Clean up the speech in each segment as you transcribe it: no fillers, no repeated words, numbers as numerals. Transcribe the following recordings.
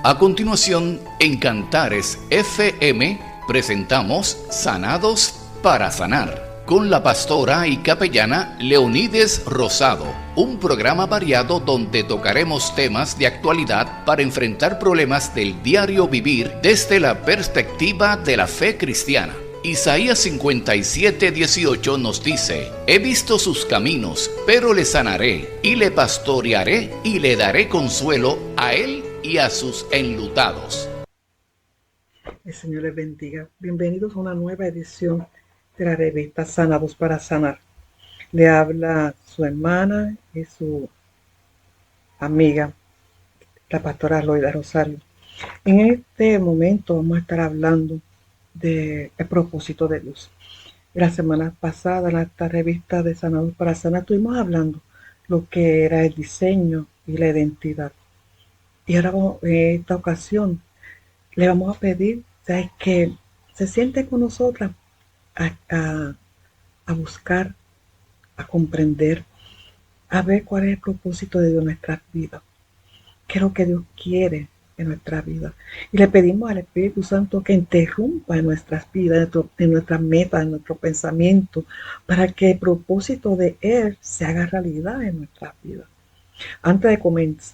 A continuación, en Cantares FM presentamos Sanados para Sanar, con la pastora y capellana Leonides Rosado, un programa variado donde tocaremos temas de actualidad para enfrentar problemas del diario vivir desde la perspectiva de la fe cristiana. Isaías 57:18 nos dice: he visto sus caminos, pero le sanaré, y le pastorearé, y le daré consuelo a él y a sus enlutados. El Señor les bendiga. Bienvenidos a una nueva edición de la revista Sanados para Sanar. Le habla su hermana y su amiga, la pastora Loida Rosario. En este momento vamos a estar hablando del propósito de Dios. La semana pasada, en esta revista de Sanados para Sanar, estuvimos hablando lo que era el diseño y la identidad. Y ahora en esta ocasión le vamos a pedir que se siente con nosotras a buscar, a comprender, a ver cuál es el propósito de Dios en nuestras vidas, qué es lo que Dios quiere en nuestra vida. Y le pedimos al Espíritu Santo que interrumpa en nuestras vidas, en nuestras metas, en nuestro pensamiento, para que el propósito de Él se haga realidad en nuestras vidas. Antes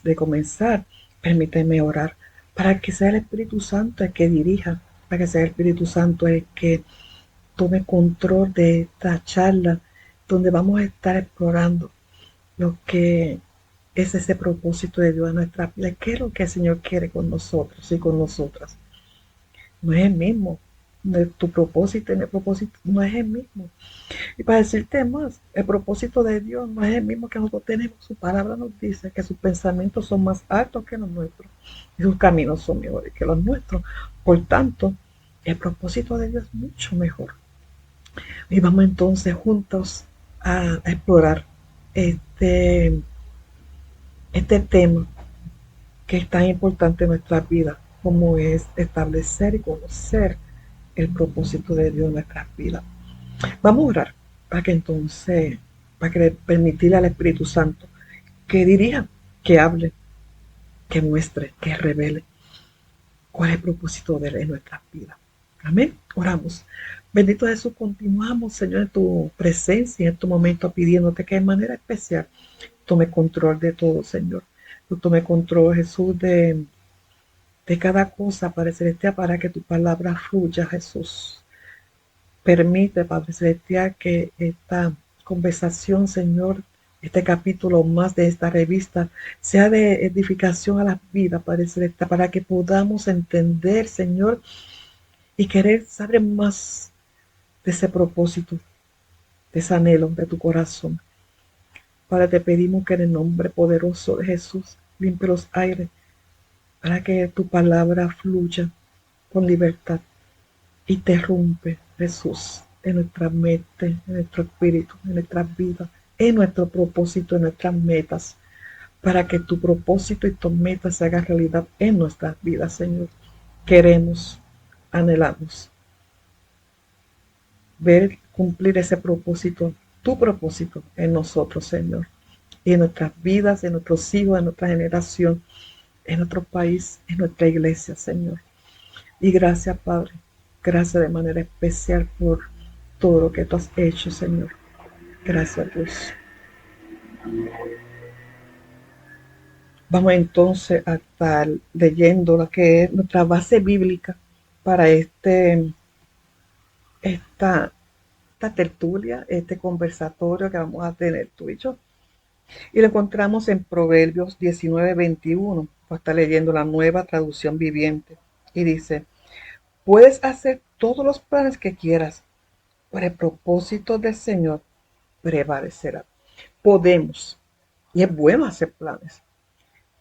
de comenzar, permíteme orar para que sea el Espíritu Santo el que dirija, para que sea el Espíritu Santo el que tome control de esta charla, donde vamos a estar explorando lo que es ese propósito de Dios en nuestra vida. ¿Qué es lo que el Señor quiere con nosotros y con nosotras? No es el mismo. Tu propósito y mi propósito no es el mismo. Y para decirte más, el propósito de Dios no es el mismo que nosotros tenemos. Su palabra nos dice que sus pensamientos son más altos que los nuestros y sus caminos son mejores que los nuestros. Por tanto, el propósito de Dios es mucho mejor. Y vamos entonces juntos a explorar este tema que es tan importante en nuestra vida, como es establecer y conocer el propósito de Dios en nuestras vidas. Vamos a orar para que permitirle al Espíritu Santo que dirija, que hable, que muestre, que revele cuál es el propósito de Él en nuestras vidas. Amén. Oramos. Bendito Jesús, continuamos, Señor, en tu presencia en este momento, pidiéndote que de manera especial tome control de todo, Señor. Tú tome control, Jesús, de cada cosa, Padre Celestial, para que tu palabra fluya, Jesús. Permite, Padre Celestial, que esta conversación, Señor, este capítulo más de esta revista, sea de edificación a las vidas, Padre Celestial, para que podamos entender, Señor, y querer saber más de ese propósito, de ese anhelo de tu corazón. Padre, te pedimos que en el nombre poderoso de Jesús limpie los aires, para que tu palabra fluya con libertad y te rompe, Jesús, en nuestra mente, en nuestro espíritu, en nuestras vidas, en nuestro propósito, en nuestras metas, para que tu propósito y tus metas se hagan realidad en nuestras vidas, Señor. Queremos, anhelamos ver cumplir ese propósito, tu propósito en nosotros, Señor, y en nuestras vidas, en nuestros hijos, en nuestra generación, en nuestro país, en nuestra iglesia, Señor. Y gracias, Padre. Gracias de manera especial por todo lo que tú has hecho, Señor. Gracias, Dios. Vamos entonces a estar leyendo lo que es nuestra base bíblica para esta tertulia, este conversatorio que vamos a tener tú y yo. Y lo encontramos en Proverbios 19:21. Va a estar leyendo la Nueva Traducción Viviente. Y dice: puedes hacer todos los planes que quieras, pero el propósito del Señor prevalecerá. Podemos, y es bueno hacer planes,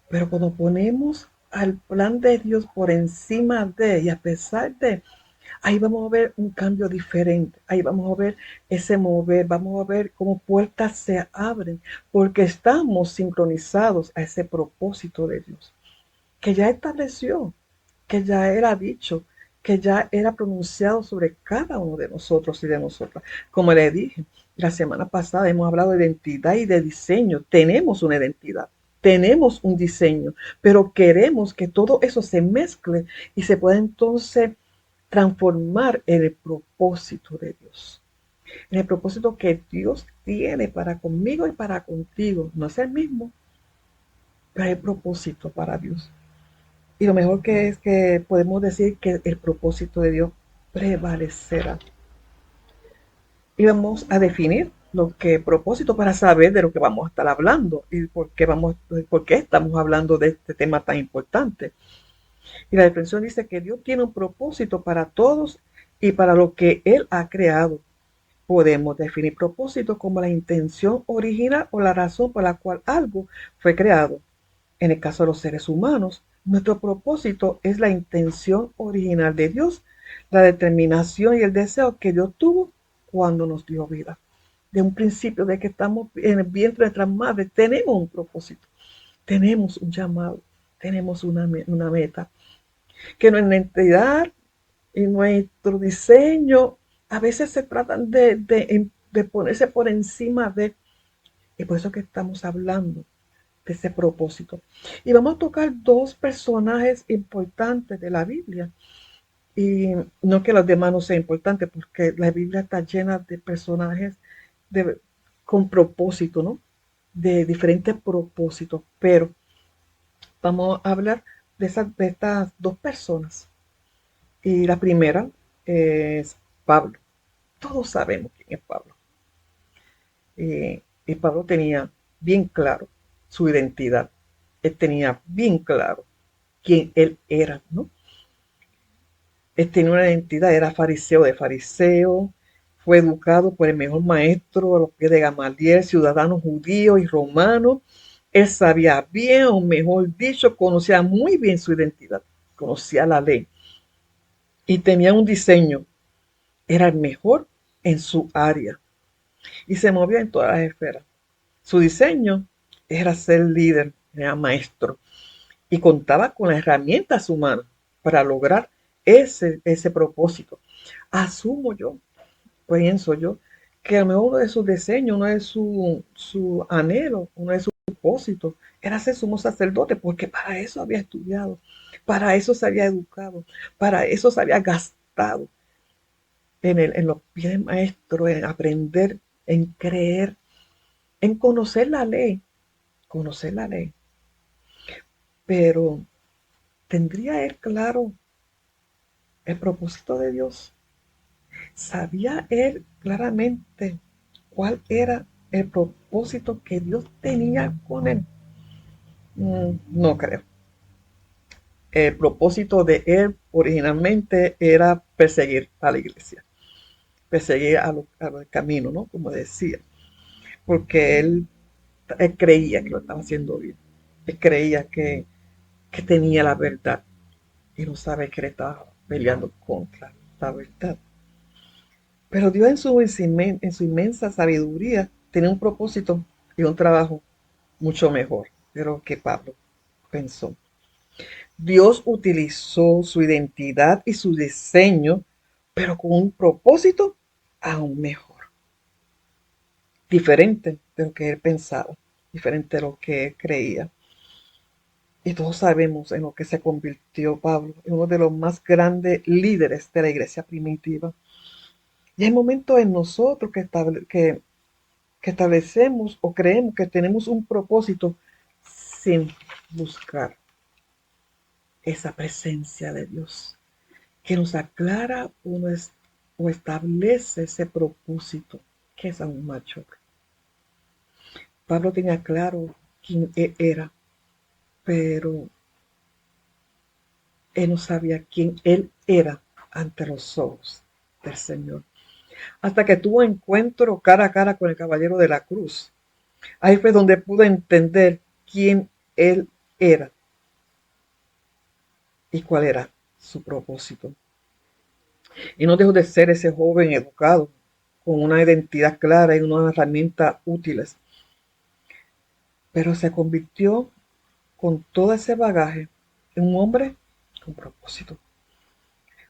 pero cuando ponemos al plan de Dios por encima de, y a pesar de, ahí vamos a ver un cambio diferente, ahí vamos a ver ese mover, vamos a ver cómo puertas se abren, porque estamos sincronizados a ese propósito de Dios, que ya estableció, que ya era dicho, que ya era pronunciado sobre cada uno de nosotros y de nosotras. Como le dije, la semana pasada hemos hablado de identidad y de diseño. Tenemos una identidad, tenemos un diseño, pero queremos que todo eso se mezcle y se pueda entonces transformar en el propósito de Dios. En el propósito que Dios tiene para conmigo y para contigo. No es el mismo, pero hay propósito para Dios. Y lo mejor que es que podemos decir que el propósito de Dios prevalecerá. Y vamos a definir lo que propósito para saber de lo que vamos a estar hablando y por qué estamos hablando de este tema tan importante. Y la definición dice que Dios tiene un propósito para todos y para lo que Él ha creado. Podemos definir propósito como la intención original o la razón por la cual algo fue creado. En el caso de los seres humanos, nuestro propósito es la intención original de Dios, la determinación y el deseo que Dios tuvo cuando nos dio vida. De un principio, de que estamos en el vientre de nuestras madres, tenemos un propósito, tenemos un llamado, tenemos una meta. Que nuestra identidad y nuestro diseño a veces se tratan de ponerse por encima de, y por eso que estamos hablando de ese propósito. Y vamos a tocar dos personajes importantes de la Biblia. Y no que los demás no sean importantes, porque la Biblia está llena de personajes con propósito, ¿no? De diferentes propósitos. Pero vamos a hablar de estas dos personas. Y la primera es Pablo. Todos sabemos quién es Pablo. Y Pablo tenía bien claro su identidad. Él tenía bien claro quién él era, ¿no? Él tenía una identidad, era fariseo de fariseo, fue educado por el mejor maestro a los pies de Gamaliel, ciudadano judío y romano. Él sabía bien, o mejor dicho, conocía muy bien su identidad, conocía la ley y tenía un diseño. Era el mejor en su área y se movía en todas las esferas. Su diseño era ser líder, era maestro y contaba con las herramientas humanas para lograr ese propósito. Asumo yo, pienso yo, que a lo mejor uno de sus diseños, uno de su anhelo, uno de sus propósitos era ser sumo sacerdote, porque para eso había estudiado, para eso se había educado, para eso se había gastado en los pies del maestro, en aprender, en creer, en conocer la ley. Pero ¿tendría él claro el propósito de Dios? ¿Sabía él claramente cuál era el propósito que Dios tenía con él? No creo. El propósito de él originalmente era perseguir a la iglesia, perseguir al camino, ¿no? Como decía, porque él creía que lo estaba haciendo bien. Él creía que tenía la verdad y no sabe que le estaba peleando contra la verdad. Pero Dios en su inmensa sabiduría tenía un propósito y un trabajo mucho mejor de lo que Pablo pensó. Dios utilizó su identidad y su diseño, pero con un propósito aún mejor, diferente de lo que él pensaba, diferente de lo que él creía. Y todos sabemos en lo que se convirtió Pablo, en uno de los más grandes líderes de la iglesia primitiva. Y hay momentos en nosotros que establecemos o creemos que tenemos un propósito sin buscar esa presencia de Dios, que nos aclara o establece ese propósito que es aún mayor. Pablo tenía claro quién él era, pero él no sabía quién él era ante los ojos del Señor. Hasta que tuvo encuentro cara a cara con el caballero de la cruz. Ahí fue donde pudo entender quién él era y cuál era su propósito. Y no dejó de ser ese joven educado, con una identidad clara y unas herramientas útiles. Pero se convirtió con todo ese bagaje en un hombre con propósito.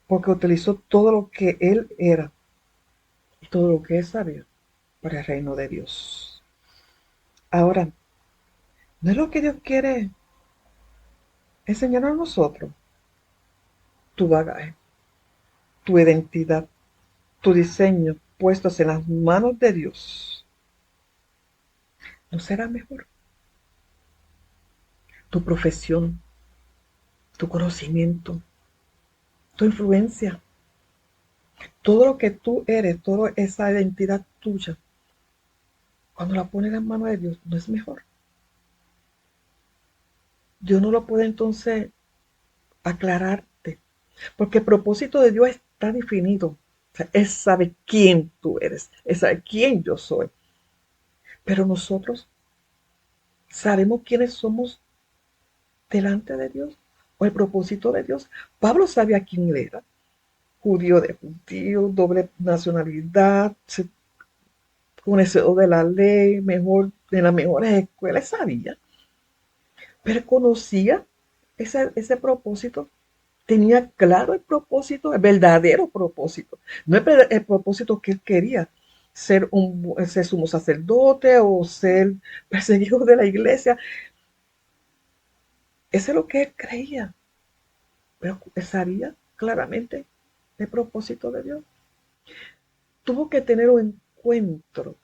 Porque utilizó todo lo que él era y todo lo que él sabía para el reino de Dios. Ahora, ¿No es lo que Dios quiere enseñar a nosotros? Tu bagaje, tu identidad, tu diseño puestos en las manos de Dios. ¿No será mejor? Tu profesión, tu conocimiento, tu influencia, todo lo que tú eres, toda esa identidad tuya, cuando la pones en las manos de Dios, ¿no es mejor? Dios no lo puede entonces aclararte, porque el propósito de Dios está definido. O sea, Él sabe quién tú eres, Él sabe quién yo soy. Pero nosotros sabemos quiénes somos delante de Dios o el propósito de Dios. Pablo sabía quién él era, judío de judío, doble nacionalidad, conocedor de la ley, mejor de las mejores escuelas, sabía, pero conocía ese propósito, tenía claro el propósito, el verdadero propósito, no el propósito que él quería, ser sumo sacerdote o ser perseguido de la iglesia. Eso es lo que él creía, pero él sabía claramente el propósito de Dios. Tuvo que tener un encuentro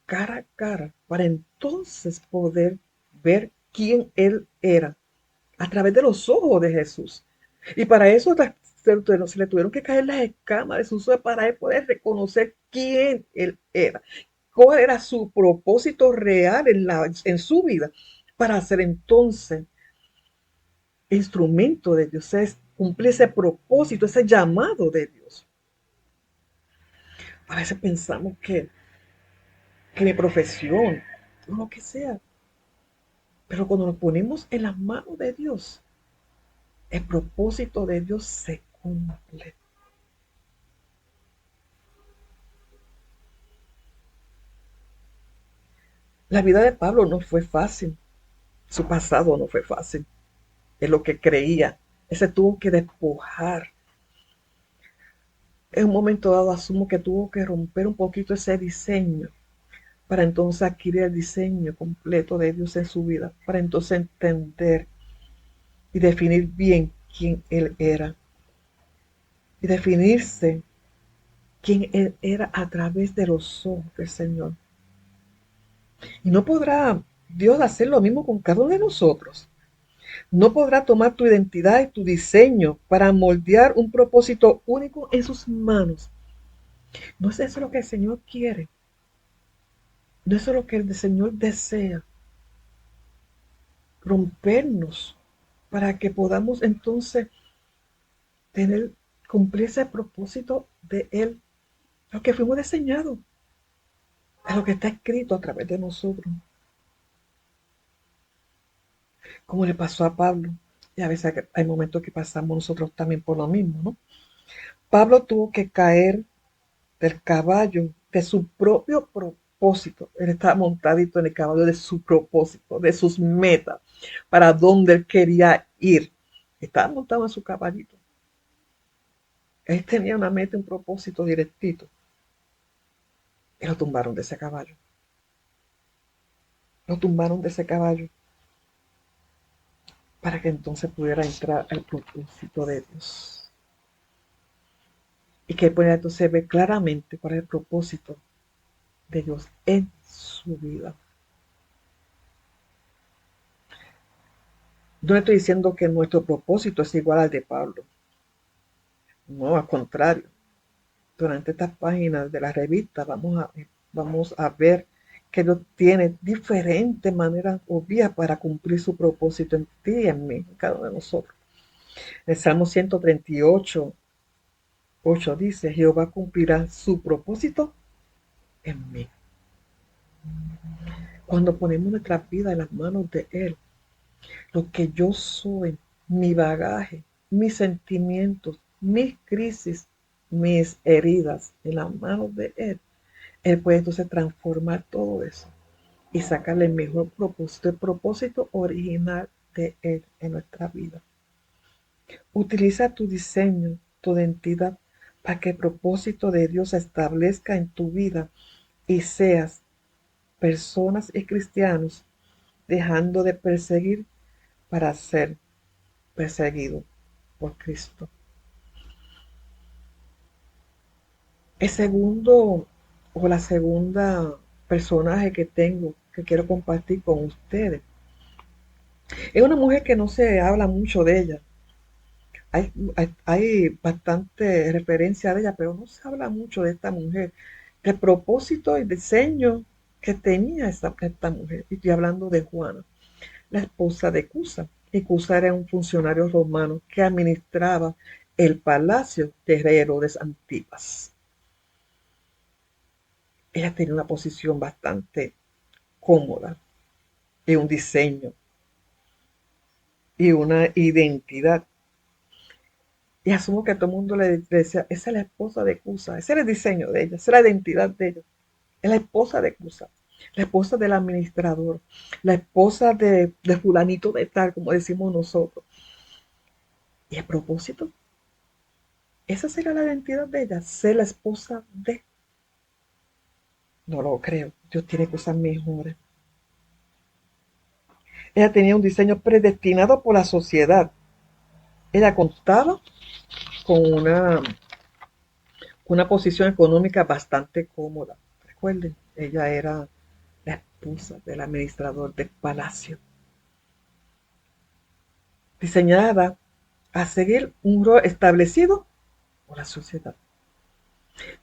cara a cara para entonces poder ver quién él era a través de los ojos de Jesús. Y para eso se le tuvieron que caer las escamas de sus ojos para él poder reconocer quién él era, cuál era su propósito real en su vida, para ser entonces instrumento de Dios, es cumplir ese propósito, ese llamado de Dios. A veces pensamos que mi profesión, o lo que sea, pero cuando nos ponemos en las manos de Dios, el propósito de Dios se cumple. La vida de Pablo no fue fácil, su pasado no fue fácil, es lo que creía, él se tuvo que despojar. En un momento dado asumo que tuvo que romper un poquito ese diseño para entonces adquirir el diseño completo de Dios en su vida, para entonces entender y definir bien quién él era y definirse quién él era a través de los ojos del Señor. Y no podrá Dios hacer lo mismo con cada uno de nosotros. No podrá tomar tu identidad y tu diseño para moldear un propósito único en sus manos. No es eso lo que el Señor quiere. No es eso lo que el Señor desea. Rompernos para que podamos entonces tener, cumplir ese propósito de Él. Lo que fuimos diseñados. Es lo que está escrito a través de nosotros. Como le pasó a Pablo. Y a veces hay momentos que pasamos nosotros también por lo mismo, ¿no? Pablo tuvo que caer del caballo de su propio propósito. Él estaba montadito en el caballo de su propósito, de sus metas, para donde él quería ir. Estaba montado en su caballito. Él tenía una meta, un propósito directito. Y lo tumbaron de ese caballo. Lo tumbaron de ese caballo para que entonces pudiera entrar al propósito de Dios. Y que pueda entonces ver claramente cuál es el propósito de Dios en su vida. No estoy diciendo que nuestro propósito es igual al de Pablo. No, al contrario. Durante estas páginas de la revista vamos a ver que Dios tiene diferentes maneras o vías para cumplir su propósito en ti y en mí, en cada uno de nosotros. El Salmo 138, 8 dice, Jehová cumplirá su propósito en mí. Cuando ponemos nuestra vida en las manos de Él, lo que yo soy, mi bagaje, mis sentimientos, mis crisis, mis heridas en las manos de Él puede entonces transformar todo eso y sacarle el mejor propósito, el propósito original de Él en nuestra vida. Utiliza tu diseño, tu identidad, para que el propósito de Dios se establezca en tu vida y seas personas y cristianos dejando de perseguir para ser perseguido por Cristo. El segundo o la segunda personaje que tengo que quiero compartir con ustedes es una mujer que no se habla mucho de ella. Hay bastante referencia de ella, pero no se habla mucho de esta mujer, del propósito y diseño que tenía esta mujer. Y estoy hablando de Juana, la esposa de Cusa. Y Cusa era un funcionario romano que administraba el palacio de Herodes Antipas. Ella tenía una posición bastante cómoda y un diseño y una identidad. Y asumo que todo el mundo le decía, esa es la esposa de Cusa, ese era el diseño de ella, esa es la identidad de ella. Es la esposa de Cusa, la esposa del administrador, la esposa de fulanito de tal, como decimos nosotros. Y a propósito, esa será la identidad de ella, ser la esposa de. No lo creo, Dios tiene cosas mejores. Ella tenía un diseño predestinado por la sociedad. Ella contaba con una posición económica bastante cómoda. Recuerden, ella era la esposa del administrador del palacio, diseñada a seguir un rol establecido por la sociedad.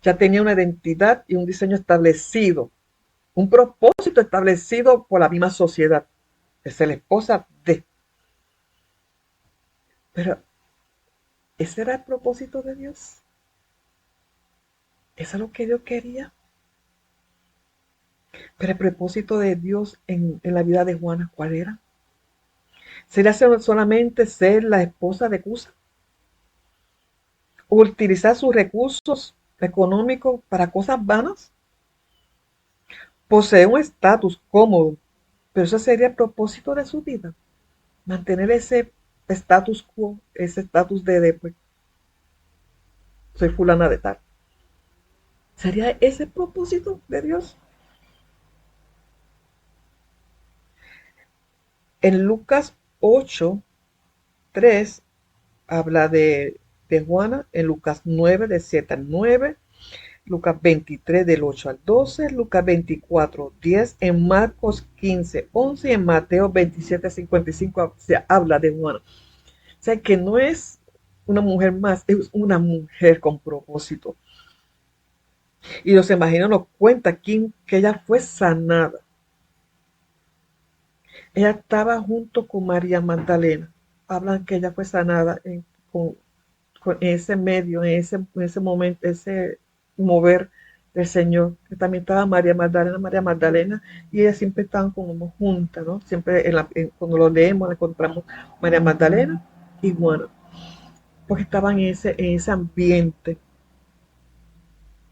Ya tenía una identidad y un diseño establecido, un propósito establecido por la misma sociedad, de ser la esposa de. Pero ese era el propósito de Dios. Eso es lo que Dios quería. Pero el propósito de Dios en la vida de Juana, ¿cuál era? ¿Sería solamente ser la esposa de Cusa? ¿O utilizar sus recursos económicos para cosas vanas? Posee un estatus cómodo, pero ese sería el propósito de su vida. Mantener ese status quo, ese estatus de pues, soy fulana de tal. ¿Sería ese el propósito de Dios? En Lucas 8:3 habla de Juana, en Lucas 9, de 7 al 9, Lucas 23, del 8 al 12, Lucas 24, 10, en Marcos 15, 11 y en Mateo 27, 55 se habla de Juana. O sea que no es una mujer más, es una mujer con propósito. Y los evangelios nos cuentan que ella fue sanada. Ella estaba junto con María Magdalena. Hablan que ella fue sanada con ese medio, en ese momento, ese mover del Señor. Que también estaba María Magdalena, y ellas siempre estaban como juntas, ¿no? Siempre cuando lo leemos encontramos María Magdalena y Juana, porque estaban en ese ambiente.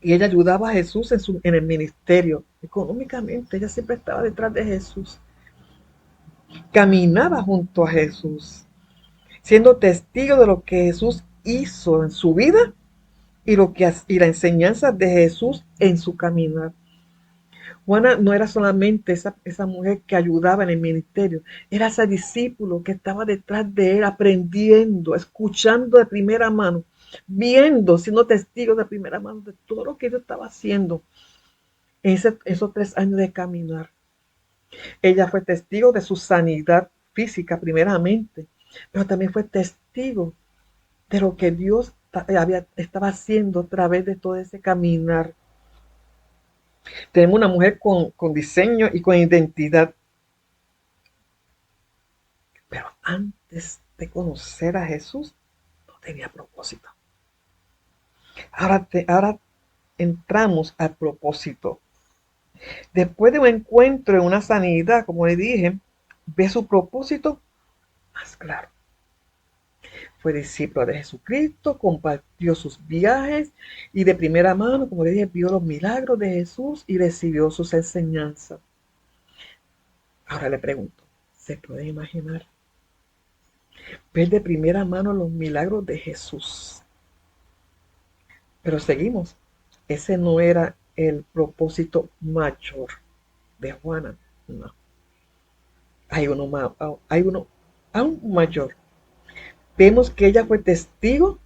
Y ella ayudaba a Jesús en el ministerio. Económicamente, ella siempre estaba detrás de Jesús. Caminaba junto a Jesús, siendo testigo de lo que Jesús hizo en su vida y la enseñanza de Jesús en su caminar. Juana no era solamente esa mujer que ayudaba en el ministerio, era ese discípulo que estaba detrás de él, aprendiendo, escuchando de primera mano, viendo, siendo testigo de primera mano de todo lo que él estaba haciendo en esos 3 años de caminar. Ella fue testigo de su sanidad física primeramente, pero también fue testigo de lo que Dios estaba haciendo a través de todo ese caminar. Tenemos una mujer con diseño y con identidad, pero antes de conocer a Jesús no tenía propósito. Ahora entramos al propósito. Después de un encuentro en una sanidad, como le dije, ve su propósito más claro. Fue discípulo de Jesucristo, compartió sus viajes y de primera mano, como le dije, vio los milagros de Jesús y recibió sus enseñanzas. Ahora le pregunto, ¿se puede imaginar ver de primera mano los milagros de Jesús? Pero seguimos. Ese no era el propósito mayor de Juana, no. hay uno aún mayor. Vemos que ella fue testigo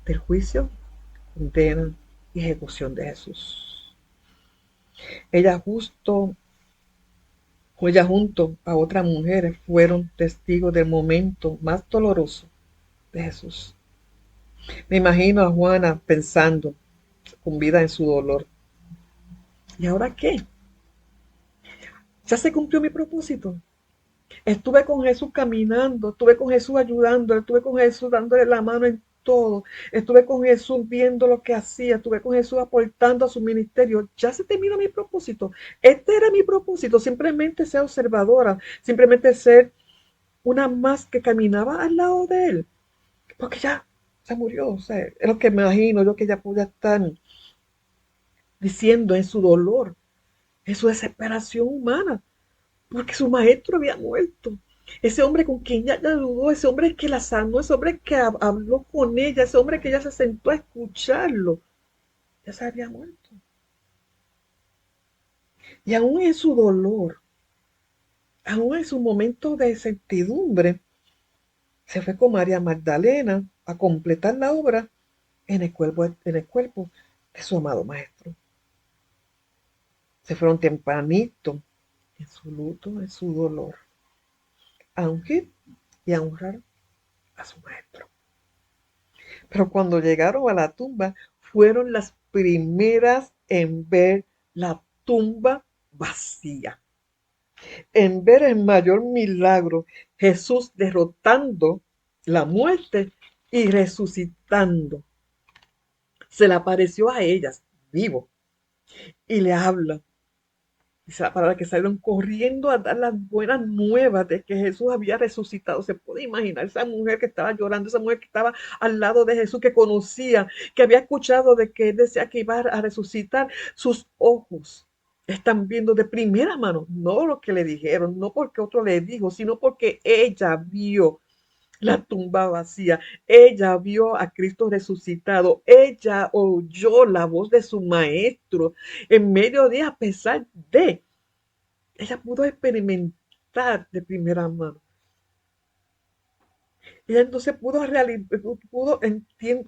del juicio, condena y ejecución de Jesús. Ella justo Ella junto a otras mujeres fueron testigos del momento más doloroso de Jesús. Me imagino a Juana pensando, sucumbida en su dolor. ¿Y ahora qué? Ya se cumplió mi propósito. Estuve con Jesús caminando, estuve con Jesús ayudando, estuve con Jesús dándole la mano en todo, estuve con Jesús viendo lo que hacía, estuve con Jesús aportando a su ministerio. Ya se terminó mi propósito. Este era mi propósito, simplemente ser observadora, simplemente ser una más que caminaba al lado de él, porque ya se murió. O sea, es lo que me imagino yo que ella podía estar diciendo en su dolor, en su desesperación humana, porque su maestro había muerto. Ese hombre con quien ella dudó, ese hombre que la sanó, ese hombre que habló con ella, ese hombre que ella se sentó a escucharlo, ya se había muerto. Y aún en su dolor, aún en su momento de incertidumbre, se fue con María Magdalena a completar la obra en el cuerpo de su amado maestro. Se fueron tempranito en su luto, en su dolor, a ungir y a honrar a su maestro. Pero cuando llegaron a la tumba, fueron las primeras en ver la tumba vacía, en ver el mayor milagro, Jesús derrotando la muerte y resucitando. Se le apareció a ellas vivo y le habla. Dice la palabra que salieron corriendo a dar las buenas nuevas de que Jesús había resucitado. Se puede imaginar esa mujer que estaba llorando, esa mujer que estaba al lado de Jesús, que conocía, que había escuchado de que él decía que iba a resucitar. Sus ojos están viendo de primera mano, no lo que le dijeron, no porque otro le dijo, sino porque ella vio la tumba vacía. Ella vio a Cristo resucitado. Ella oyó la voz de su maestro en medio de, a pesar de, ella pudo experimentar de primera mano. Ella entonces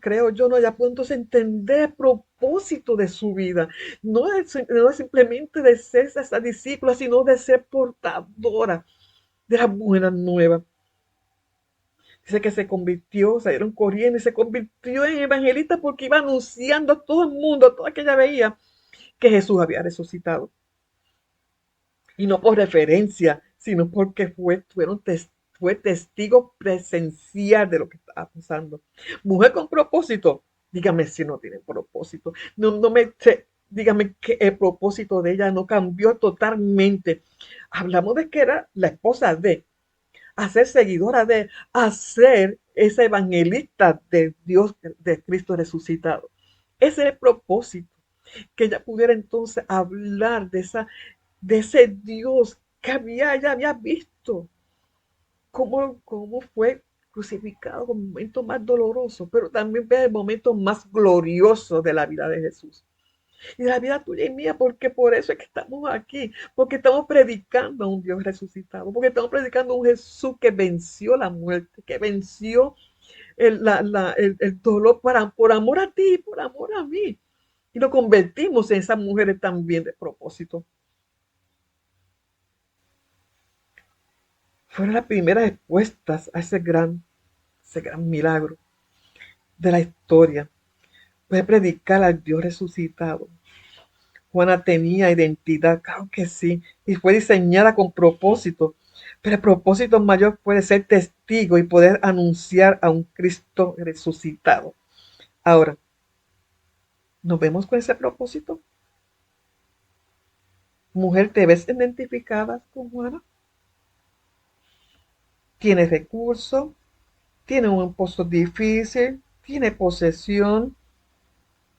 creo yo, no, ella pudo entonces entender el propósito de su vida. No es simplemente de ser esa discípula, sino de ser portadora de las buenas nuevas. Dice que se convirtió, salieron corriendo y se convirtió en evangelista porque iba anunciando a todo el mundo, a toda que ella veía, que Jesús había resucitado. Y no por referencia, sino porque fue testigo presencial de lo que estaba pasando. Mujer con propósito, dígame si no tiene propósito. Dígame que el propósito de ella no cambió totalmente. Hablamos de que era la esposa a ser seguidora a ser esa evangelista de Dios, de Cristo resucitado. Ese es el propósito, que ella pudiera entonces hablar de ese Dios que ella había visto, cómo fue crucificado, el momento más doloroso, pero también ve el momento más glorioso de la vida de Jesús y de la vida tuya y mía, porque por eso es que estamos aquí, porque estamos predicando a un Dios resucitado, porque estamos predicando a un Jesús que venció la muerte, que venció el dolor por amor a ti, por amor a mí. Y lo convertimos en esas mujeres también de propósito. Fueron las primeras expuestas a ese gran milagro de la historia. Fue predicar al Dios resucitado. Juana tenía identidad, claro que sí, y fue diseñada con propósito, pero el propósito mayor puede ser testigo y poder anunciar a un Cristo resucitado. Ahora, ¿nos vemos con ese propósito? Mujer, ¿te ves identificada con Juana? ¿Tiene recursos? ¿Tiene un esposo difícil? ¿Tiene posesión?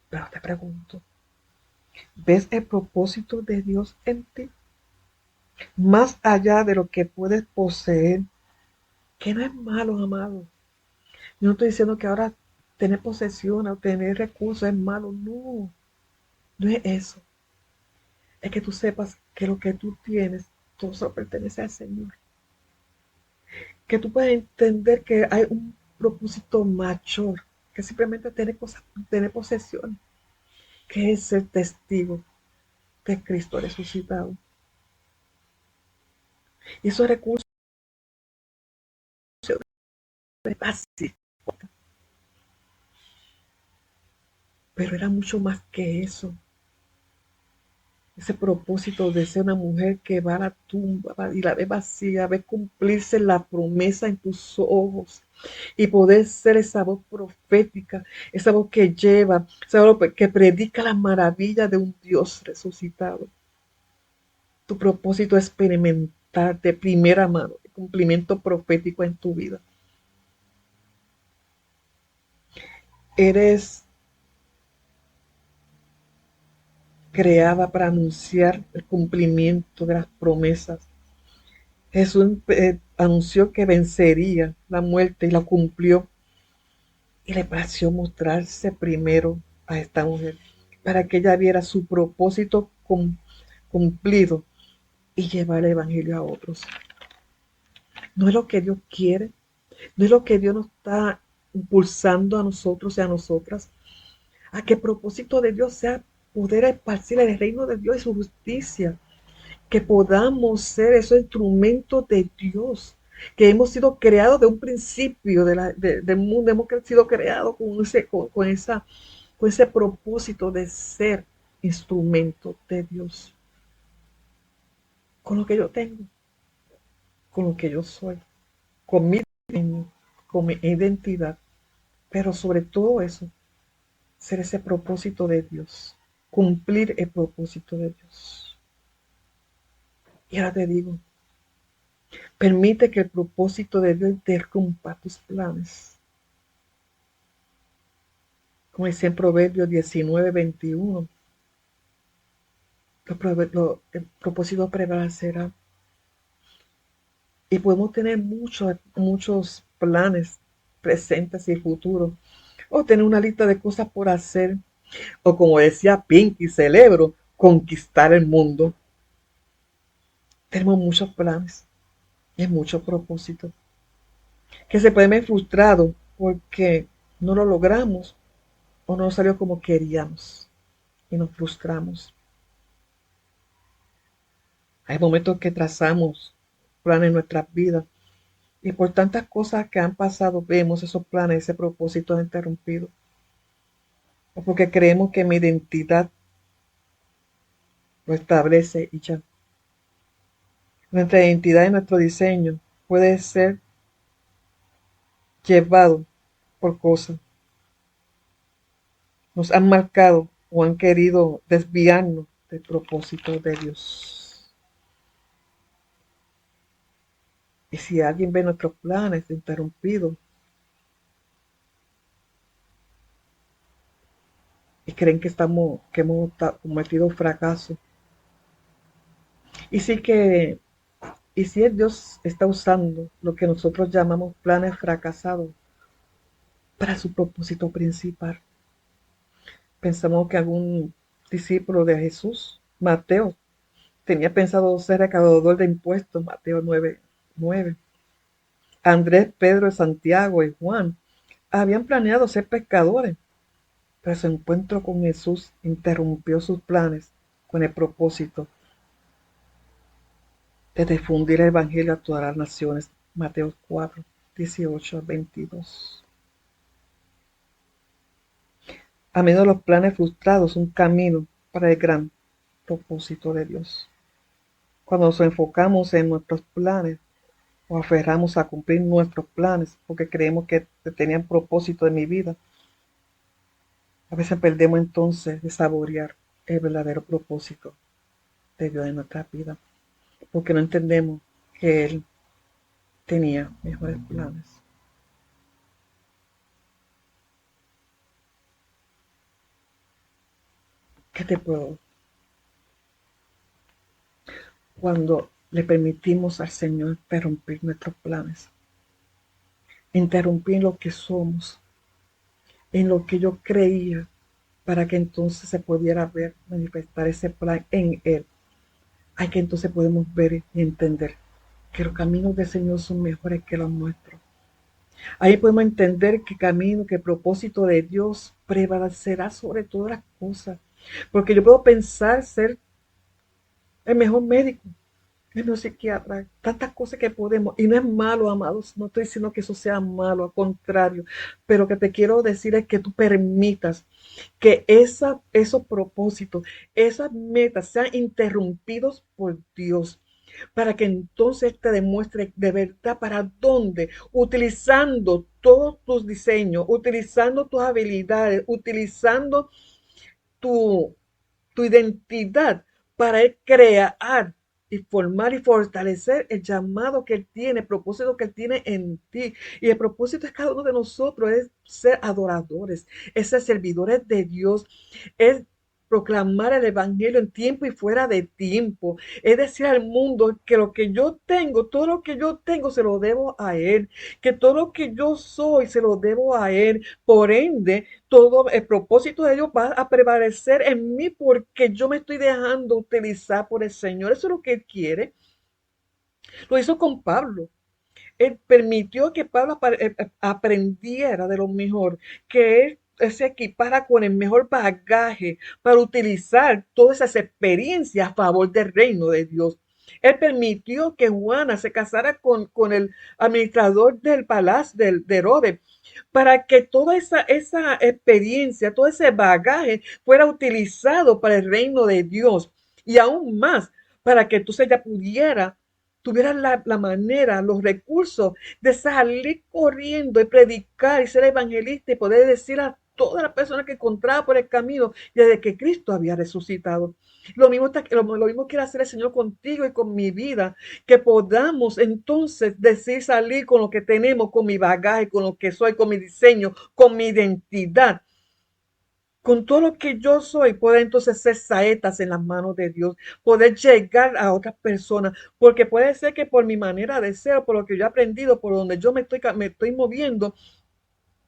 Pero te pregunto, ¿ves el propósito de Dios en ti? Más allá de lo que puedes poseer, que no es malo, amado. Yo no estoy diciendo que ahora tener posesión o tener recursos es malo. No, no es eso. Es que tú sepas que lo que tú tienes, todo eso pertenece al Señor. que tú puedas entender que hay un propósito mayor que simplemente tener cosas, tener posesión, que es ser testigo de Cristo resucitado. Y esos recursos de básico, pero era mucho más que eso. Ese propósito de ser una mujer que va a la tumba y la ve vacía, ve cumplirse la promesa en tus ojos y poder ser esa voz profética, esa voz que lleva, esa voz que predica las maravillas de un Dios resucitado. Tu propósito es experimentar de primera mano el cumplimiento profético en tu vida. Eres creada para anunciar el cumplimiento de las promesas. Jesús anunció que vencería la muerte y la cumplió. Y le pareció mostrarse primero a esta mujer para que ella viera su propósito cumplido y llevar el evangelio a otros. No es lo que Dios quiere, no es lo que Dios nos está impulsando a nosotros y a nosotras, a que el propósito de Dios sea poder esparcir el reino de Dios y su justicia, que podamos ser esos instrumentos de Dios, que hemos sido creados de un principio del mundo, hemos sido creados con ese propósito de ser instrumento de Dios, con lo que yo tengo, con lo que yo soy, con con mi identidad, pero sobre todo eso, ser ese propósito de Dios, cumplir el propósito de Dios. Y ahora te digo, permite que el propósito de Dios interrumpa tus planes. Como dice en Proverbios 19:21, el propósito prevalecerá. Y podemos tener muchos planes presentes y futuros, o tener una lista de cosas por hacer, o como decía Pinky, celebro, conquistar el mundo. Tenemos muchos planes y muchos propósitos que se pueden ver frustrados porque no lo logramos o no salió como queríamos y nos frustramos. Hay momentos que trazamos planes en nuestras vidas y por tantas cosas que han pasado vemos esos planes, ese propósito interrumpido. O porque creemos que mi identidad lo establece y ya. Nuestra identidad y nuestro diseño puede ser llevado por cosas. Nos han marcado o han querido desviarnos del propósito de Dios. Y si alguien ve nuestros planes interrumpidos y creen que hemos cometido fracaso, y si Dios está usando lo que nosotros llamamos planes fracasados para su propósito principal. Pensamos que algún discípulo de Jesús, Mateo, tenía pensado ser recaudador de impuestos, Mateo 9:9. Andrés, Pedro, Santiago y Juan habían planeado ser pescadores, pero su encuentro con Jesús interrumpió sus planes con el propósito de difundir el evangelio a todas las naciones. Mateo 4:18-22. A menudo los planes frustrados son un camino para el gran propósito de Dios. Cuando nos enfocamos en nuestros planes o aferramos a cumplir nuestros planes porque creemos que tenían propósito en mi vida, a veces perdemos entonces de saborear el verdadero propósito de Dios en nuestra vida, porque no entendemos que Él tenía mejores planes. ¿Qué te puedo? Cuando le permitimos al Señor interrumpir nuestros planes, interrumpir lo que somos, en lo que yo creía, para que entonces se pudiera ver, manifestar ese plan en Él. Hay que entonces podemos ver y entender que los caminos del Señor son mejores que los nuestros. Ahí podemos entender que camino, que el propósito de Dios prevalecerá sobre todas las cosas. Porque yo puedo pensar ser el mejor médico, el mejor psiquiatra, tantas cosas que podemos. Y no es malo, amados, no estoy diciendo que eso sea malo, al contrario. Pero lo que te quiero decir es que tú permitas que esos propósitos, esas metas sean interrumpidos por Dios, para que entonces te demuestre de verdad para dónde, utilizando todos tus diseños, utilizando tus habilidades, utilizando tu, tu identidad para él crear y formar y fortalecer el llamado que él tiene, el propósito que él tiene en ti. Y el propósito de cada uno de nosotros es ser adoradores, es ser servidores de Dios, es proclamar el evangelio en tiempo y fuera de tiempo. Es decir al mundo que lo que yo tengo, todo lo que yo tengo se lo debo a él, que todo lo que yo soy se lo debo a él. Por ende, todo el propósito de Dios va a prevalecer en mí porque yo me estoy dejando utilizar por el Señor. Eso es lo que Él quiere. Lo hizo con Pablo. Él permitió que Pablo aprendiera de lo mejor, que él se equipara con el mejor bagaje para utilizar todas esas experiencias a favor del reino de Dios. Él permitió que Juana se casara con el administrador del palacio de Herodes, para que toda esa experiencia, todo ese bagaje fuera utilizado para el reino de Dios. Y aún más, para que entonces ella tuviera la manera, los recursos de salir corriendo y predicar y ser evangelista y poder decir a todas las personas que encontraba por el camino desde que Cristo había resucitado. Lo mismo quiere hacer el Señor contigo y con mi vida, que podamos entonces decir, salir con lo que tenemos, con mi bagaje, con lo que soy, con mi diseño, con mi identidad, con todo lo que yo soy, poder entonces ser saetas en las manos de Dios, poder llegar a otras personas, porque puede ser que por mi manera de ser, por lo que yo he aprendido, por donde yo me estoy moviendo,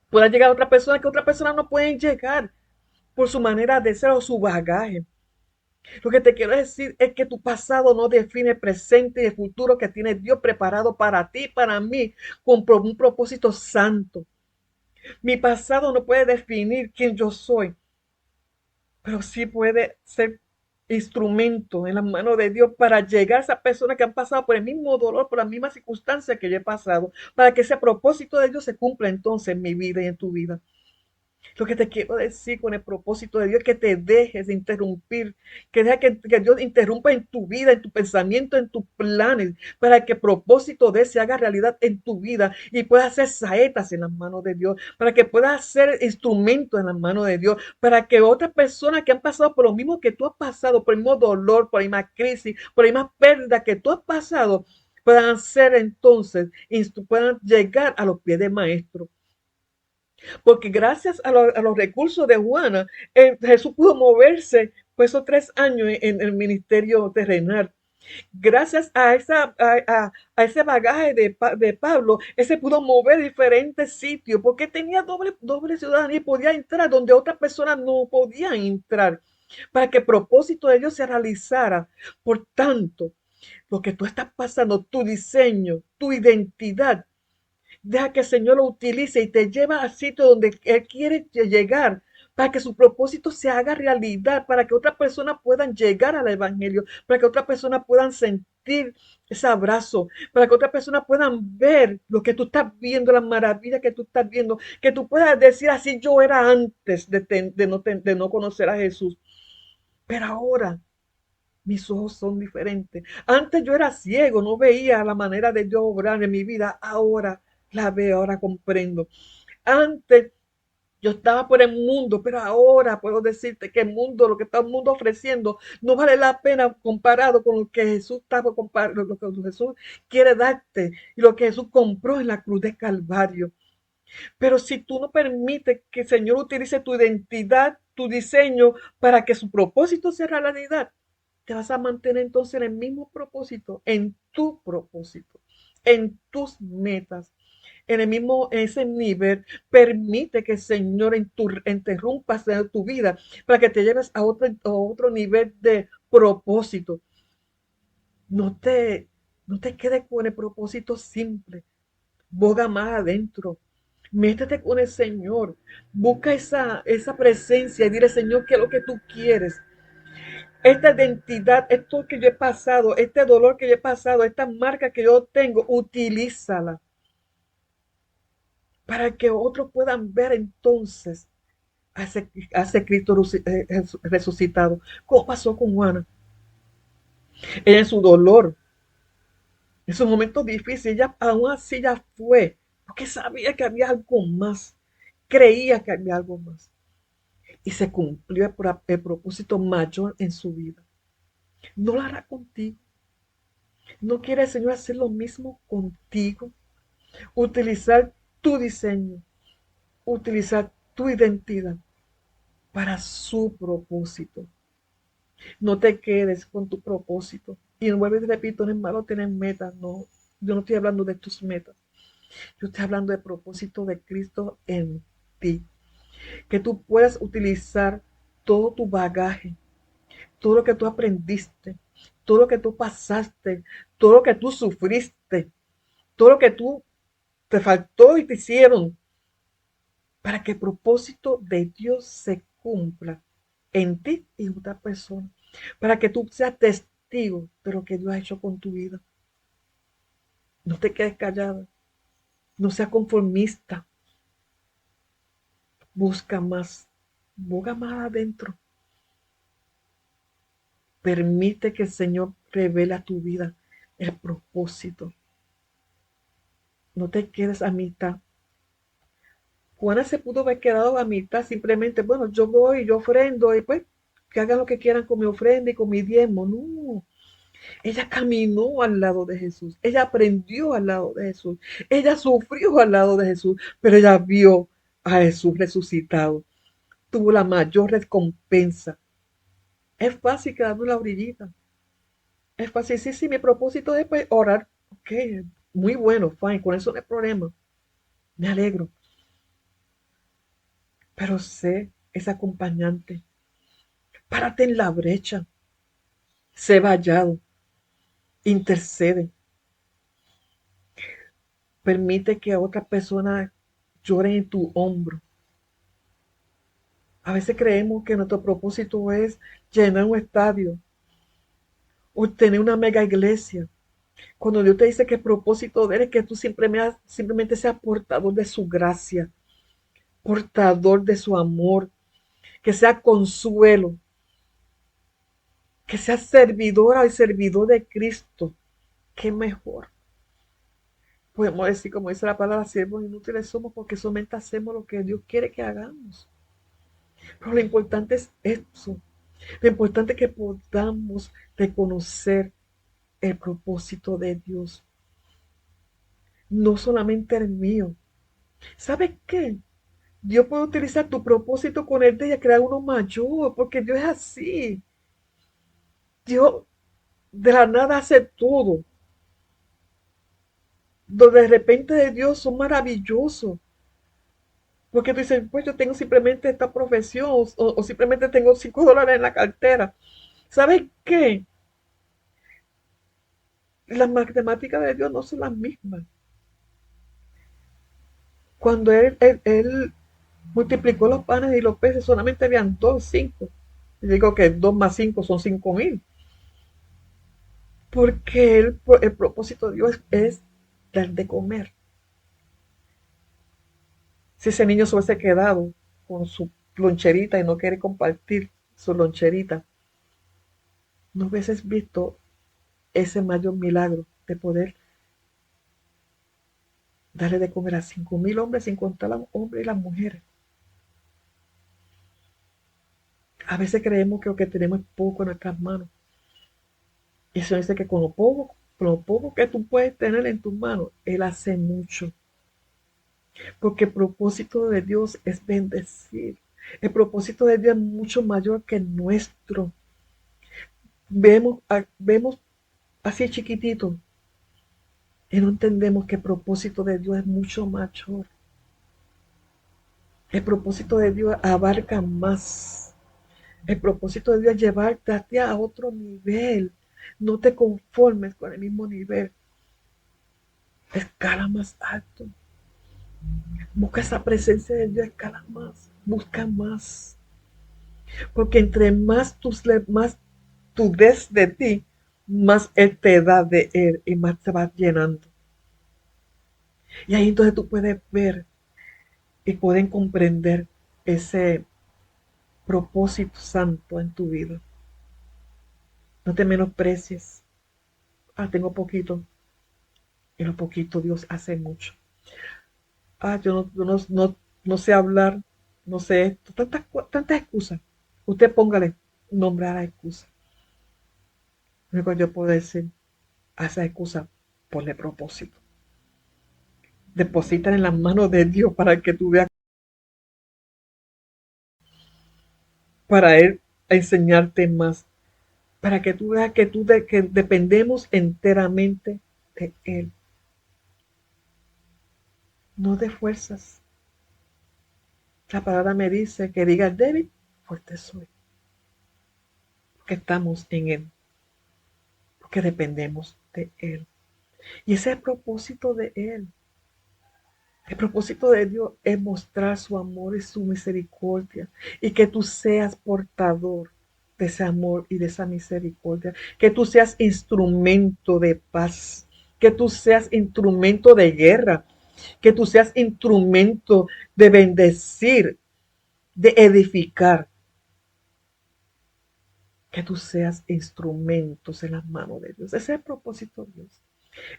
pueda llegar a otra persona que otras personas no pueden llegar por su manera de ser o su bagaje. Lo que te quiero decir es que tu pasado no define el presente y el futuro que tiene Dios preparado para ti, para mí, con un propósito santo. Mi pasado no puede definir quién yo soy, pero sí puede ser instrumento en las manos de Dios para llegar a esas personas que han pasado por el mismo dolor, por las mismas circunstancias que yo he pasado, para que ese propósito de Dios se cumpla entonces en mi vida y en tu vida. Lo que te quiero decir con el propósito de Dios es que te dejes de interrumpir, que dejes que Dios interrumpa en tu vida, en tu pensamiento, en tus planes, para que el propósito de Él se haga realidad en tu vida y puedas hacer saetas en las manos de Dios, para que puedas ser instrumento en las manos de Dios, para que otras personas que han pasado por lo mismo que tú has pasado, por el mismo dolor, por la misma crisis, por la misma pérdida que tú has pasado, puedan ser entonces, puedan llegar a los pies del Maestro. Porque gracias a los recursos de Juana, Jesús pudo moverse por esos 3 años en el ministerio terrenal. Gracias a ese bagaje de Pablo, él se pudo mover a diferentes sitios porque tenía doble ciudadanía y podía entrar donde otras personas no podían entrar para que el propósito de Dios se realizara. Por tanto, lo que tú estás pasando, tu diseño, tu identidad, deja que el Señor lo utilice y te lleva al sitio donde Él quiere llegar para que su propósito se haga realidad, para que otras personas puedan llegar al Evangelio, para que otras personas puedan sentir ese abrazo, para que otras personas puedan ver lo que tú estás viendo, las maravillas que tú estás viendo, que tú puedas decir así yo era antes de no conocer a Jesús, pero ahora mis ojos son diferentes. Antes yo era ciego, no veía la manera de yo obrar en mi vida. Ahora la veo, ahora comprendo. Antes yo estaba por el mundo, pero ahora puedo decirte que el mundo, lo que está el mundo ofreciendo, no vale la pena comparado con lo que Jesús estaba comparando, lo que Jesús quiere darte y lo que Jesús compró en la cruz de Calvario. Pero si tú no permites que el Señor utilice tu identidad, tu diseño, para que su propósito sea realidad, te vas a mantener entonces en el mismo propósito, en tu propósito, en tus metas, en ese nivel. Permite que el Señor interrumpa tu vida para que te lleves a otro nivel de propósito. No te No te quedes con el propósito simple. Boga más adentro. Métete con el Señor. Busca esa presencia y dile, Señor, ¿qué es lo que tú quieres? Esta identidad, esto que yo he pasado, este dolor que yo he pasado, esta marca que yo tengo, utilízala para que otros puedan ver entonces a ese Cristo resucitado. ¿Cómo pasó con Juana? Ella en su dolor, en sus momentos difíciles, ella aún así ya fue, porque sabía que había algo más, creía que había algo más. Y se cumplió el propósito mayor en su vida. No lo hará contigo. ¿No quiere el Señor hacer lo mismo contigo? Utilizar tu diseño, utilizar tu identidad para su propósito. No te quedes con tu propósito. Y vuelvo y repito, no es malo tener metas, no. Yo no estoy hablando de tus metas. Yo estoy hablando del propósito de Cristo en ti. Que tú puedas utilizar todo tu bagaje, todo lo que tú aprendiste, todo lo que tú pasaste, todo lo que tú sufriste, todo lo que tú te faltó y te hicieron, para que el propósito de Dios se cumpla en ti y en otra persona, para que tú seas testigo de lo que Dios ha hecho con tu vida. No te quedes callada, no seas conformista, busca más adentro. Permite que el Señor revele a tu vida el propósito. No te quedes a mitad. Juana se pudo haber quedado a mitad simplemente, bueno, yo voy, yo ofrendo y pues que hagan lo que quieran con mi ofrenda y con mi diezmo. No, ella caminó al lado de Jesús, ella aprendió al lado de Jesús, ella sufrió al lado de Jesús, pero ella vio a Jesús resucitado, tuvo la mayor recompensa. Es fácil quedarnos en la orillita, es fácil, sí, sí, mi propósito es pues, orar, ok, muy bueno, fine, con eso no hay problema, me alegro, pero sé ese acompañante, párate en la brecha, sé vallado, intercede, permite que otras personas lloren en tu hombro. A veces creemos que nuestro propósito es llenar un estadio o tener una mega iglesia. Cuando Dios te dice que el propósito de Él es que tú simplemente seas portador de su gracia, portador de su amor, que sea consuelo, que seas servidora y servidor de Cristo. ¿Qué mejor? Podemos decir, como dice la palabra, siervos inútiles somos porque solamente hacemos lo que Dios quiere que hagamos. Pero lo importante es eso. Lo importante es que podamos reconocer el propósito de Dios, no solamente el mío. ¿Sabes qué? Dios puede utilizar tu propósito con el de ella, crear uno mayor, porque Dios es así. Dios de la nada hace todo. Donde de repente de Dios son maravillosos. Porque tú dices, pues yo tengo simplemente esta profesión o simplemente tengo $5 en la cartera. ¿Sabes qué? Las matemáticas de Dios no son las mismas. Cuando él multiplicó los panes y los peces, solamente habían 2, 5. Y digo que 2 más 5 son 5,000. Porque el propósito de Dios es dar de comer. Si ese niño se hubiese quedado con su loncherita y no quiere compartir su loncherita, no hubieses visto ese mayor milagro de poder darle de comer a 5,000 hombres sin contar a los hombres y las mujeres. A veces creemos que lo que tenemos es poco en nuestras manos. Y eso dice que con lo poco que tú puedes tener en tus manos, Él hace mucho. Porque el propósito de Dios es bendecir. El propósito de Dios es mucho mayor que el nuestro. Vemos así chiquitito y no entendemos que el propósito de Dios es mucho mayor. El propósito de Dios abarca más. El propósito de Dios es llevarte a ti a otro nivel, No te conformes con el mismo nivel. Escala más alto. Busca esa presencia de Dios, escala más. Busca más. Porque entre más tú des de ti, más Él te da de Él y más te va llenando. Y ahí entonces tú puedes ver y pueden comprender ese propósito santo en tu vida. No te menosprecies. Tengo poquito. En lo poquito Dios hace mucho. Yo no sé hablar, no sé esto. Tantas excusas. Usted póngale nombre a la excusa. Lo único que yo puedo decir a esa excusa, ponle propósito. Deposita en las manos de Dios para que tú veas, para Él enseñarte más, para que tú veas que dependemos enteramente de Él. No de fuerzas. La palabra me dice que diga el débil, fuerte soy. Porque estamos en Él, porque dependemos de Él. Y ese es el propósito de Él. El propósito de Dios es mostrar su amor y su misericordia y que tú seas portador de ese amor y de esa misericordia, que tú seas instrumento de paz, que tú seas instrumento de guerra, que tú seas instrumento de bendecir, de edificar, que tú seas instrumentos en las manos de Dios. Ese es el propósito de Dios.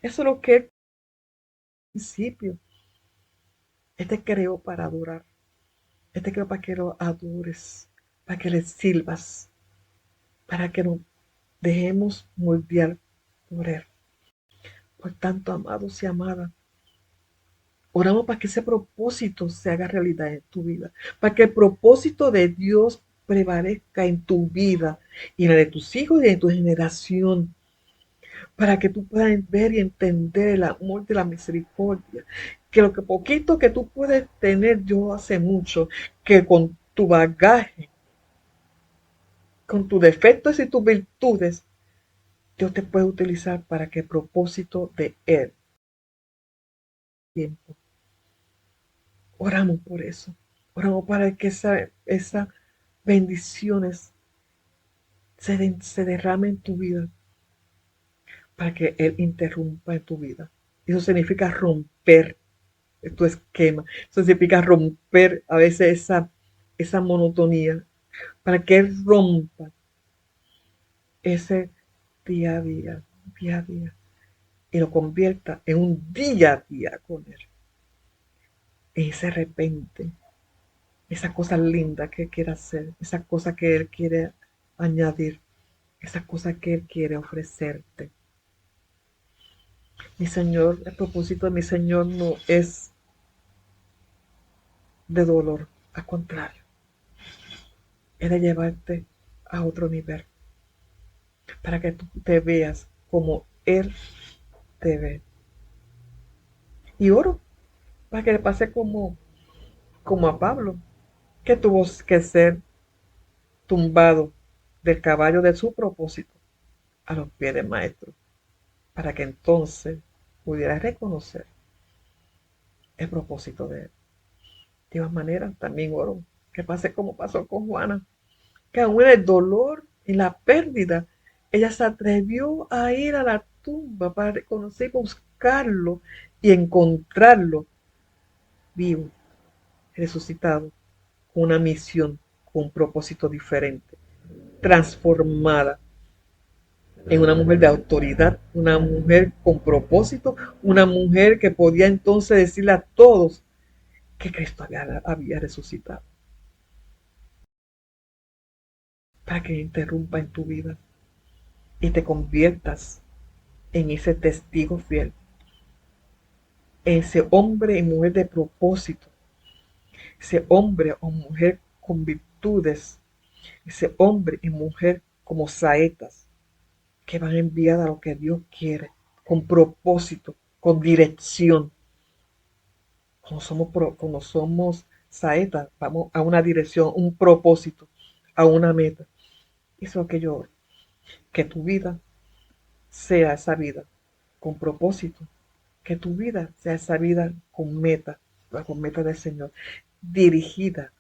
Eso es lo que al principio Él te creó para adorar. Él te creó para que lo adores, para que le sirvas, para que nos dejemos moldear por Él. Por tanto, amados y amadas, oramos para que ese propósito se haga realidad en tu vida, para que el propósito de Dios prevalezca en tu vida y en la de tus hijos y en tu generación, para que tú puedas ver y entender el amor de la misericordia, que lo que poquito que tú puedes tener yo hace mucho, que con tu bagaje, con tus defectos y tus virtudes, Dios te puede utilizar para que el propósito de Él tiempo. Oramos por eso. Oramos para que esas bendiciones se derramen en tu vida, para que Él interrumpa en tu vida. Eso significa romper tu esquema. Eso significa romper a veces esa monotonía, para que Él rompa ese día a día, y lo convierta en un día a día con Él. En ese repente, esa cosa linda que Él quiere hacer, esa cosa que Él quiere añadir, esa cosa que Él quiere ofrecerte. Mi Señor, el propósito de mi Señor no es de dolor, al contrario, es de llevarte a otro nivel, para que tú te veas como Él te ve. Y oro para que le pase como a Pablo, que tuvo que ser tumbado del caballo de su propósito a los pies del maestro, para que entonces pudiera reconocer el propósito de Él. De igual manera, también oro que pase como pasó con Juana, que aún en el dolor y la pérdida, ella se atrevió a ir a la tumba para reconocer, buscarlo y encontrarlo vivo, resucitado, con una misión, con un propósito diferente, transformada en una mujer de autoridad, una mujer con propósito, una mujer que podía entonces decirle a todos que Cristo había resucitado, para que interrumpa en tu vida y te conviertas en ese testigo fiel, ese hombre y mujer de propósito, ese hombre o mujer con virtudes, ese hombre y mujer como saetas que van enviadas a lo que Dios quiere, con propósito, con dirección. Como somos saetas, vamos a una dirección, un propósito, a una meta. Eso es lo que yo oro, que tu vida sea esa vida con propósito, que tu vida sea esa vida con meta del Señor, dirigida,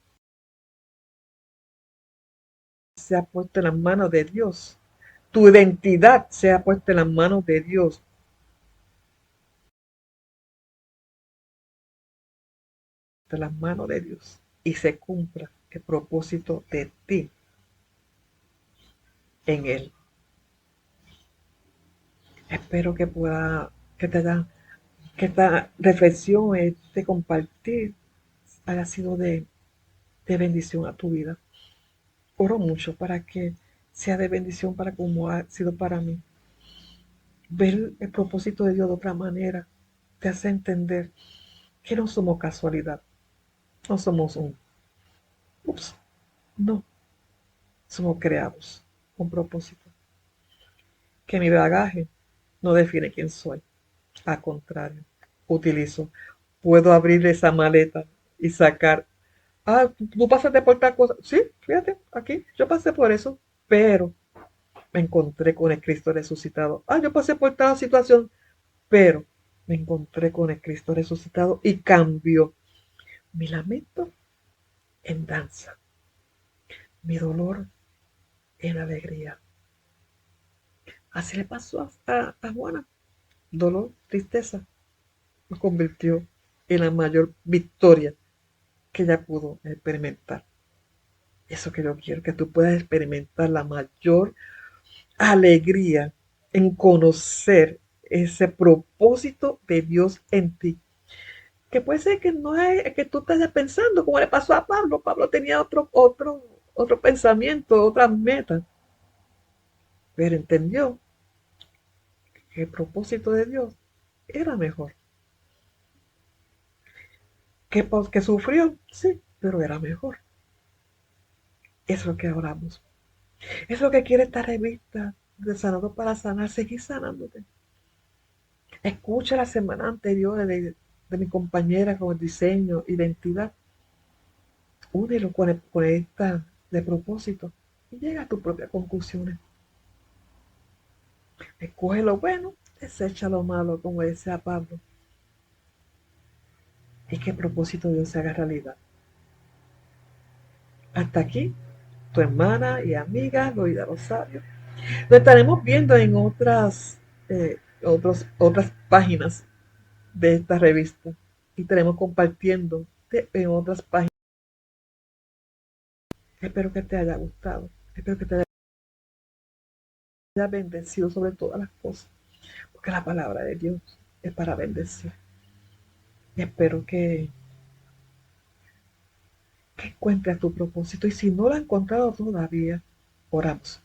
sea puesta en las manos de Dios, tu identidad sea puesta en las manos de Dios, en las manos de Dios, y se cumpla el propósito de ti en Él. Espero que que esta reflexión, este compartir, haya sido de bendición a tu vida. Oro mucho para que sea de bendición para como ha sido para mí. Ver el propósito de Dios de otra manera te hace entender que no somos casualidad, no somos no, somos creados con propósito. Que mi bagaje no define quién soy, al contrario, puedo abrir esa maleta y sacar. Tú pasaste por tal cosa. Sí, fíjate, aquí yo pasé por eso, pero me encontré con el Cristo resucitado. Yo pasé por tal situación, pero me encontré con el Cristo resucitado y cambió mi lamento en danza, mi dolor en alegría. Así le pasó a Juana. Dolor, tristeza, lo convirtió en la mayor victoria que ella pudo experimentar. Eso que yo quiero, que tú puedas experimentar la mayor alegría en conocer ese propósito de Dios en ti. Que puede ser que no es que tú estés pensando como le pasó a Pablo. Pablo tenía otro pensamiento, otras metas. Pero entendió que el propósito de Dios era mejor. Que sufrió, sí, pero era mejor. Eso es lo que oramos. Es lo que quiere esta revista de Sanado para Sanar, seguir sanándote. Escucha la semana anterior de mi compañera con el diseño, identidad. Únelo con esta de propósito y llega a tus propias conclusiones. Escoge lo bueno, desecha lo malo, como decía Pablo. Y que el propósito de Dios se haga realidad. Hasta aquí, tu hermana y amiga Loida Rosario. Lo estaremos viendo en otras páginas de esta revista y estaremos compartiendo en otras páginas. Espero que te haya gustado, espero que te haya bendecido sobre todas las cosas, porque la palabra de Dios es para bendecir. Y espero que encuentres tu propósito, y si no lo has encontrado todavía, oramos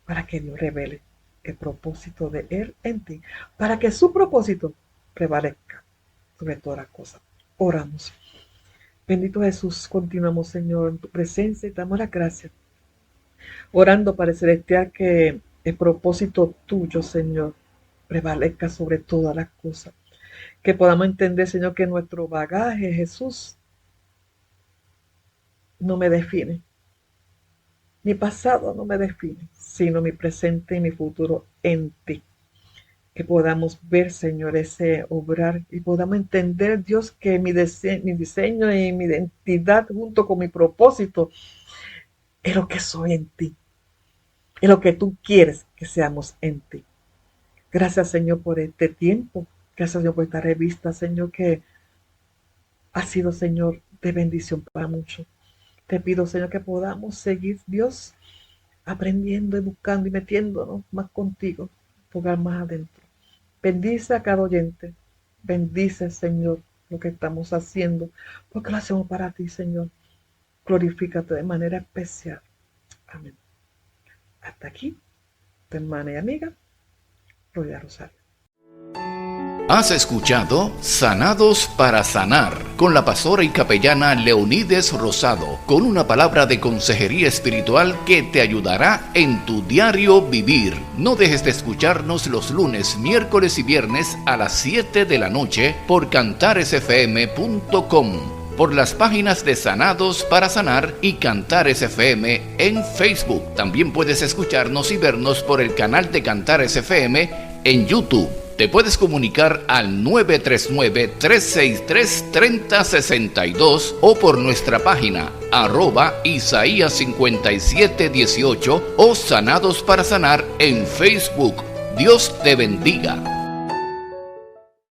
para que Dios revele el propósito de Él en ti, para que su propósito prevalezca sobre todas las cosas. Oramos. Bendito Jesús, continuamos, Señor, en tu presencia y te damos las gracias. Orando, Padre Celestial, que el propósito tuyo, Señor, prevalezca sobre todas las cosas. Que podamos entender, Señor, que nuestro bagaje, Jesús, no me define. Mi pasado no me define, sino mi presente y mi futuro en ti. Que podamos ver, Señor, ese obrar y podamos entender, Dios, que mi diseño y mi identidad junto con mi propósito es lo que soy en ti. Es lo que tú quieres que seamos en ti. Gracias, Señor, por este tiempo. Gracias, Señor, por esta revista, Señor, que ha sido, Señor, de bendición para muchos. Te pido, Señor, que podamos seguir, Dios, aprendiendo y buscando y metiéndonos más contigo, tocar más adentro. Bendice a cada oyente. Bendice, Señor, lo que estamos haciendo, porque lo hacemos para ti, Señor. Glorifícate de manera especial. Amén. Hasta aquí, tu hermana y amiga, Loida Rosario. Has escuchado Sanados para Sanar con la pastora y capellana Leonides Rosado, con una palabra de consejería espiritual que te ayudará en tu diario vivir. No dejes de escucharnos los lunes, miércoles y viernes a las 7 de la noche por cantaresfm.com. por las páginas de Sanados para Sanar y Cantares FM en Facebook. También puedes escucharnos y vernos por el canal de Cantares FM en YouTube. Te puedes comunicar al 939-363-3062 o por nuestra página @Isaías5718 o Sanados para Sanar en Facebook. Dios te bendiga.